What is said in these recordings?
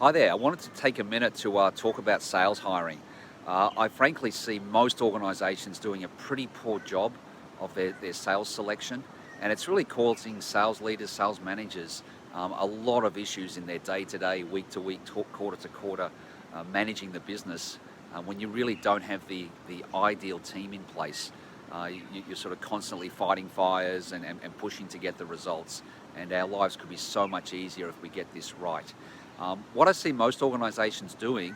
Hi there. I wanted to take a minute to talk about sales hiring. I frankly see most organisations doing a pretty poor job of their sales selection, and it's really causing sales leaders, sales managers a lot of issues in their day to day, week to week, quarter to quarter, managing the business when you really don't have the ideal team in place. You're sort of constantly fighting fires and pushing to get the results, and our lives could be so much easier if we get this right. What I see most organisations doing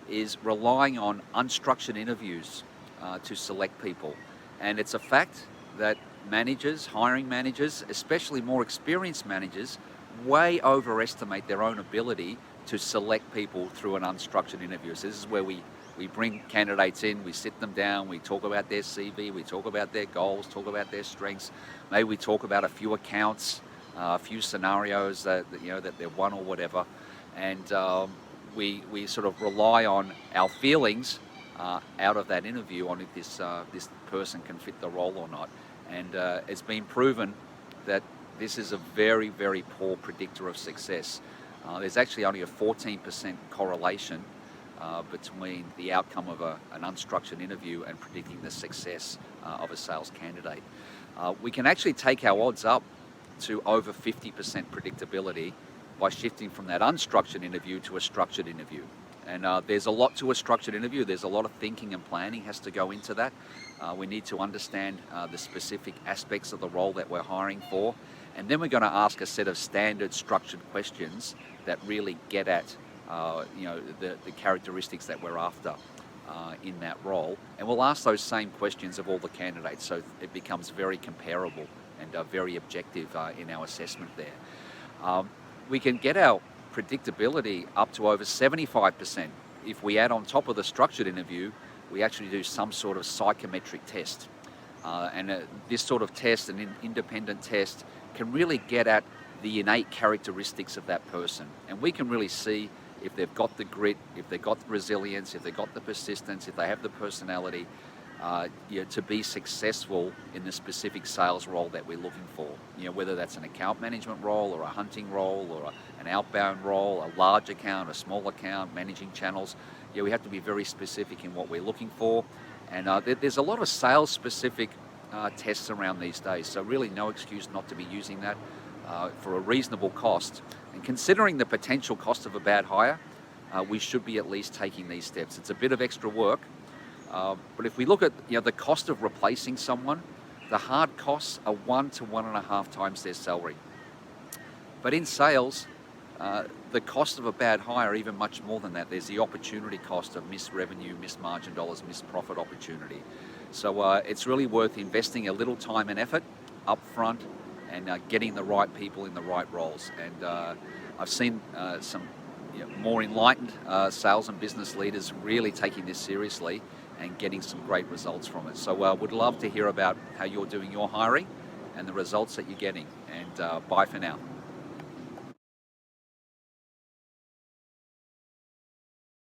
is relying on unstructured interviews to select people. And it's a fact that managers, hiring managers, especially more experienced managers, way overestimate their own ability to select people through an unstructured interview. So this is where we bring candidates in, we sit them down, we talk about their CV, we talk about their goals, talk about their strengths. Maybe we talk about a few accounts, a few scenarios that they've won or whatever. And we sort of rely on our feelings out of that interview on if this person can fit the role or not. And it's been proven that this is a very, very poor predictor of success. There's actually only a 14% correlation between the outcome of an unstructured interview and predicting the success of a sales candidate. We can actually take our odds up to over 50% predictability by shifting from that unstructured interview to a structured interview. And there's a lot to a structured interview. There's a lot of thinking and planning has to go into that. We need to understand the specific aspects of the role that we're hiring for. And then we're going to ask a set of standard structured questions that really get at the characteristics that we're after in that role. And we'll ask those same questions of all the candidates, so it becomes very comparable and very objective in our assessment there. We can get our predictability up to over 75% if we add on top of the structured interview, we actually do some sort of psychometric test. This sort of test, an independent test, can really get at the innate characteristics of that person. And we can really see if they've got the grit, if they've got the resilience, if they've got the persistence, if they have the personality to be successful in the specific sales role that we're looking for. Whether that's an account management role or a hunting role or an outbound role, a large account, a small account, managing channels. We have to be very specific in what we're looking for. And there's a lot of sales specific tests around these days. So really no excuse not to be using that for a reasonable cost. And considering the potential cost of a bad hire, we should be at least taking these steps. It's a bit of extra work. But if we look at the cost of replacing someone, the hard costs are 1 to 1.5 times their salary. But in sales, the cost of a bad hire, even much more than that. There's the opportunity cost of missed revenue, missed margin dollars, missed profit opportunity. So it's really worth investing a little time and effort up front and getting the right people in the right roles. And I've seen some more enlightened sales and business leaders really taking this seriously and getting some great results from it. So would love to hear about how you're doing your hiring and the results that you're getting. And bye for now.